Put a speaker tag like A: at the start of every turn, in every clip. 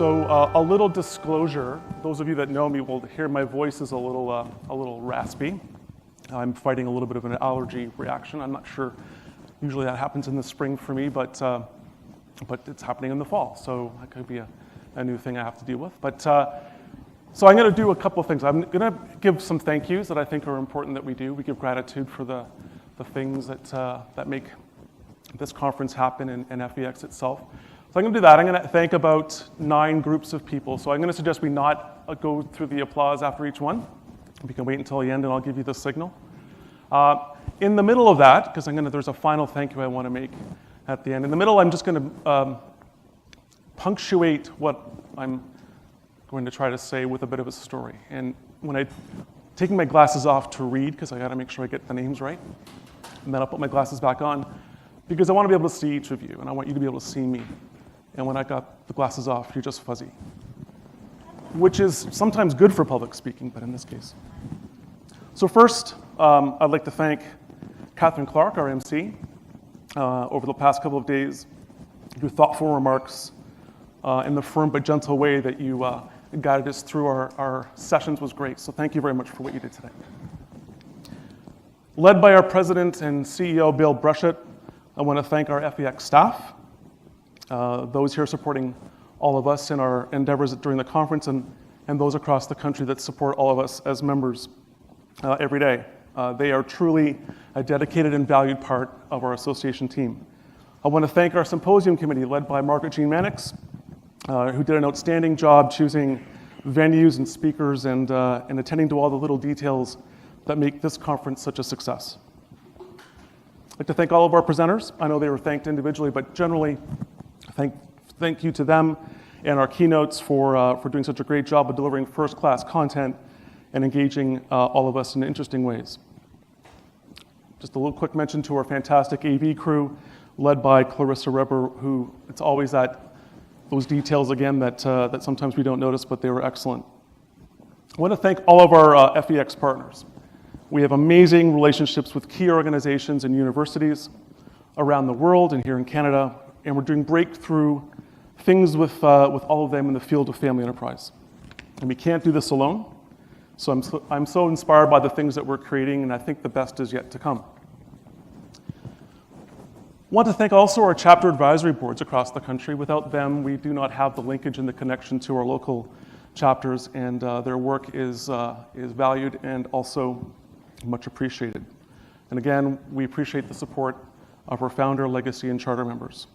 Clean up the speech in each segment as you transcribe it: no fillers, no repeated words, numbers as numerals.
A: So a little disclosure, those of you that know me will hear my voice is a little raspy. I'm fighting a little bit of an allergy reaction. I'm not sure, usually that happens in the spring for me, but it's happening in the fall, so that could be a new thing I have to deal with. But so I'm going to do a couple of things. I'm going to give some thank yous that I think are important that we do. We give gratitude for the things that make this conference happen and FEX itself. So I'm going to do that. I'm going to thank about 9 groups of people. So I'm going to suggest we not go through the applause after each one. We can wait until the end and I'll give you the signal. In the middle of that, because there's a final thank you I want to make at the end. In the middle, I'm just going to punctuate what I'm going to try to say with a bit of a story. And when I'm taking my glasses off to read, because I got to make sure I get the names right, and then I'll put my glasses back on, because I want to be able to see each of you, and I want you to be able to see me. And when I got the glasses off, you're just fuzzy, which is sometimes good for public speaking, but in this case. So first, I'd like to thank Catherine Clark, our MC, over the past couple of days. Your thoughtful remarks in the firm but gentle way that you guided us through our sessions was great. So thank you very much for what you did today. Led by our president and CEO, Bill Brushett, I want to thank our FEX staff, those here supporting all of us in our endeavors during the conference, and those across the country that support all of us as members every day. They are truly a dedicated and valued part of our association team. I want to thank our Symposium committee led by Margaret Jean Mannix, who did an outstanding job choosing venues and speakers and attending to all the little details that make this conference such a success. I'd like to thank all of our presenters. I know they were thanked individually, but generally, thank you to them and our keynotes for doing such a great job of delivering first-class content and engaging all of us in interesting ways. Just a little quick mention to our fantastic AV crew, led by Clarissa Reber, who it's always those details again that sometimes we don't notice, but they were excellent. I want to thank all of our FEX partners. We have amazing relationships with key organizations and universities around the world and here in Canada, and we're doing breakthrough things with all of them in the field of family enterprise. And we can't do this alone, so I'm so inspired by the things that we're creating, and I think the best is yet to come. I want to thank also our chapter advisory boards across the country. Without them, we do not have the linkage and the connection to our local chapters, and their work is valued and also much appreciated. And again, we appreciate the support of our founder, legacy, and charter members.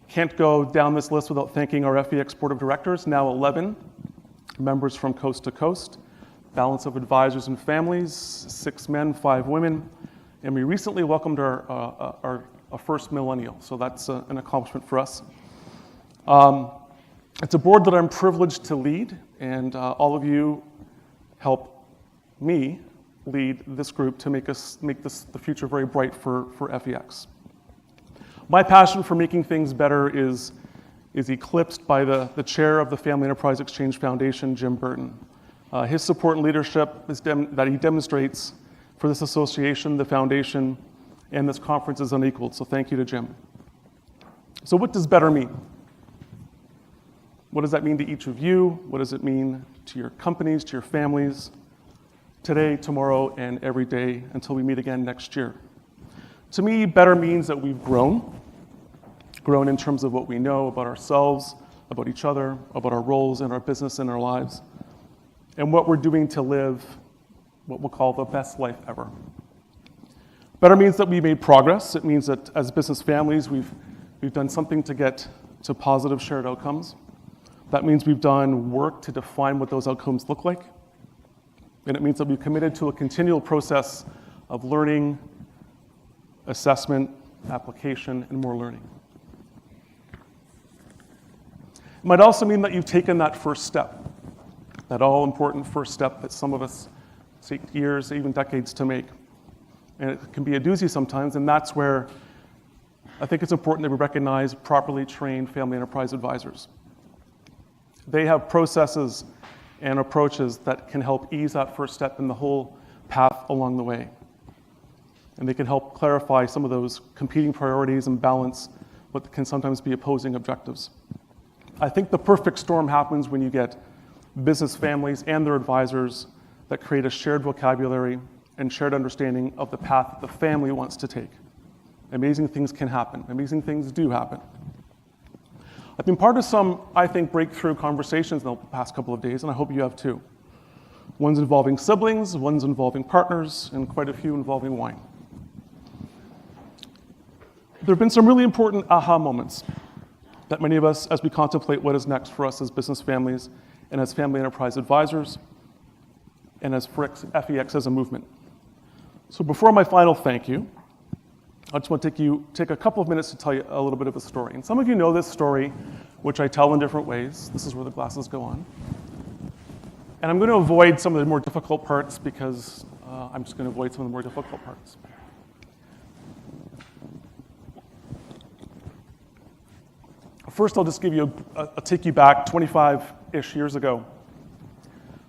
A: Can't go down this list without thanking our FEX board of directors, now 11 members from coast to coast, balance of advisors and families, 6 men, 5 women, and we recently welcomed our first millennial, so that's an accomplishment for us. It's a board that I'm privileged to lead, and all of you help me lead this group to make the future very bright for FEX. My passion for making things better is eclipsed by the chair of the Family Enterprise Exchange Foundation, Jim Burton. His support and leadership that he demonstrates for this association, the foundation, and this conference is unequaled, so thank you to Jim. So what does better mean? What does that mean to each of you? What does it mean to your companies, to your families, today, tomorrow, and every day until we meet again next year? To me, better means that we've grown in terms of what we know about ourselves, about each other, about our roles in our business and our lives, and what we're doing to live what we'll call the best life ever. Better means that we made progress. It means that as business families, we've done something to get to positive shared outcomes. That means we've done work to define what those outcomes look like. And it means that we've committed to a continual process of learning, assessment, application, and more learning. It might also mean that you've taken that first step, that all-important first step that some of us take years, even decades to make. And it can be a doozy sometimes, and that's where I think it's important that we recognize properly trained family enterprise advisors. They have processes and approaches that can help ease that first step in the whole path along the way. And they can help clarify some of those competing priorities and balance what can sometimes be opposing objectives. I think the perfect storm happens when you get business families and their advisors that create a shared vocabulary and shared understanding of the path that the family wants to take. Amazing things can happen. Amazing things do happen. I've been part of some, I think, breakthrough conversations in the past couple of days, and I hope you have too. Ones involving siblings, ones involving partners, and quite a few involving wine. There have been some really important aha moments that many of us, as we contemplate what is next for us as business families and as family enterprise advisors, and as FEX as a movement. So before my final thank you, I just want to take a couple of minutes to tell you a little bit of a story. And some of you know this story, which I tell in different ways. This is where the glasses go on. And I'm going to avoid some of the more difficult parts because I'm just going to avoid some of the more difficult parts. First, I'll just give you I'll take you back 25-ish years ago.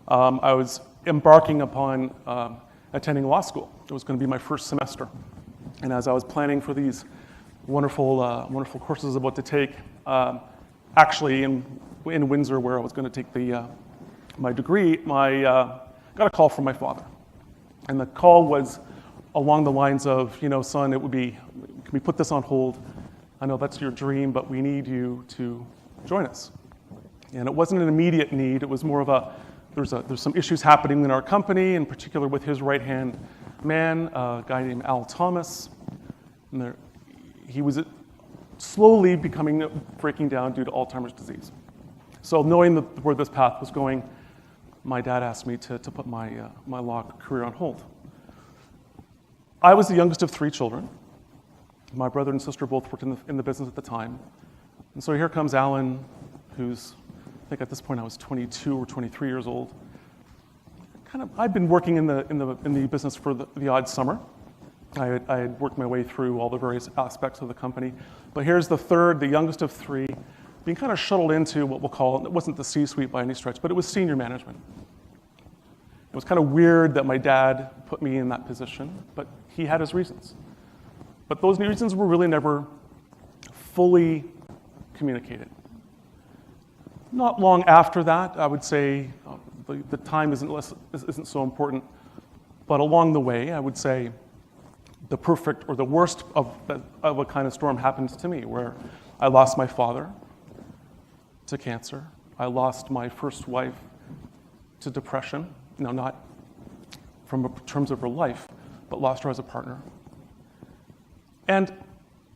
A: I was embarking upon attending law school. It was going to be my first semester. And as I was planning for these wonderful courses I was about to take, actually in Windsor, where I was going to take my degree, got a call from my father. And the call was along the lines of, son, can we put this on hold? I know that's your dream, but we need you to join us. And it wasn't an immediate need. It was more of there's some issues happening in our company, in particular with his right-hand man, a guy named Al Thomas. And he was slowly breaking down due to Alzheimer's disease. So knowing where this path was going, my dad asked me to put my law career on hold. I was the youngest of 3 children. My brother and sister both worked in the business at the time. And so here comes Alan, who's, I think at this point I was 22 or 23 years old. I'd been working in the business for the odd summer. I had worked my way through all the various aspects of the company. But here's the youngest of 3, being kind of shuttled into what we'll call, it wasn't the C-suite by any stretch, but it was senior management. It was kind of weird that my dad put me in that position, but he had his reasons. But those reasons were really never fully communicated. Not long after that, I would say, the time isn't so important, but along the way, I would say the perfect or the worst of a kind of storm happened to me, where I lost my father to cancer. I lost my first wife to depression. No, not from terms of her life, but lost her as a partner. And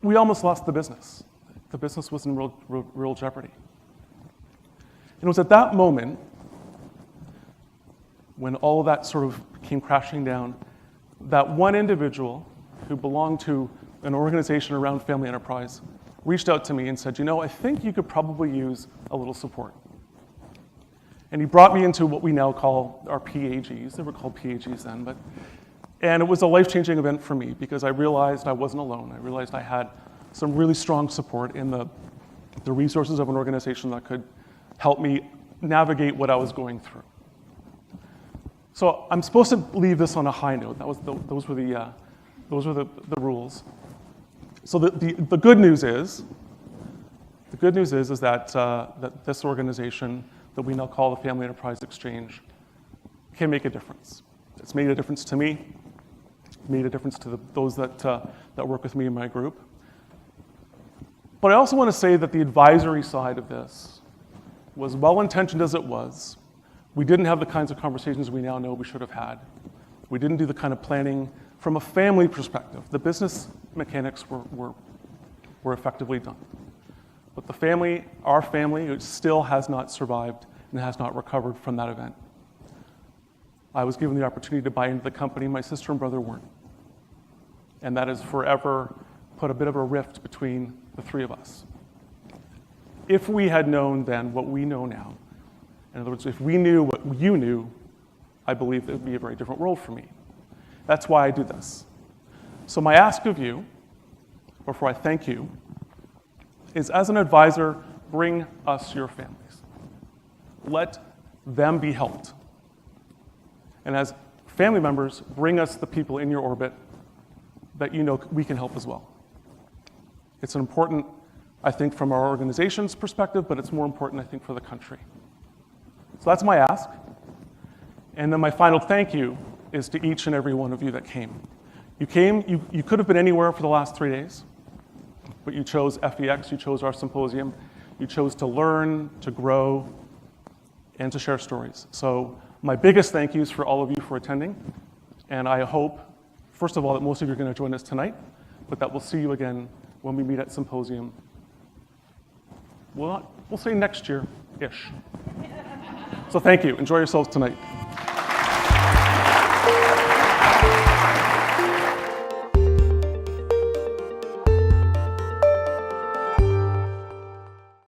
A: we almost lost the business. The business was in real jeopardy. And it was at that moment, when all of that sort of came crashing down, that one individual who belonged to an organization around family enterprise reached out to me and said, I think you could probably use a little support. And he brought me into what we now call our PAGs. They were called PAGs then, and it was a life-changing event for me because I realized I wasn't alone. I realized I had some really strong support in the resources of an organization that could help me navigate what I was going through. So I'm supposed to leave this on a high note. Those were the rules. So the good news is that this organization that we now call the Family Enterprise Exchange can make a difference. It's made a difference to me. Made a difference to those that work with me in my group. But I also want to say that the advisory side of this was well-intentioned as it was. We didn't have the kinds of conversations we now know we should have had. We didn't do the kind of planning from a family perspective. The business mechanics were effectively done. But our family, it still has not survived and has not recovered from that event. I was given the opportunity to buy into the company. My sister and brother weren't. And that has forever put a bit of a rift between the 3 of us. If we had known then what we know now, in other words, if we knew what you knew, I believe it would be a very different world for me. That's why I do this. So my ask of you, before I thank you, is as an advisor, bring us your families. Let them be helped. And as family members, bring us the people in your orbit that we can help as well. It's an important I think, from our organization's perspective, but it's more important, I think, for the country. So that's my ask. And then my final thank you is to each and every one of you that came. You came, you could have been anywhere for the last 3 days, but you chose FEX, you chose our symposium, you chose to learn, to grow, and to share stories. So my biggest thank yous for all of you for attending, and I hope, first of all, that most of you are going to join us tonight, but that we'll see you again when we meet at Symposium. We'll say next year-ish. So thank you. Enjoy yourselves tonight.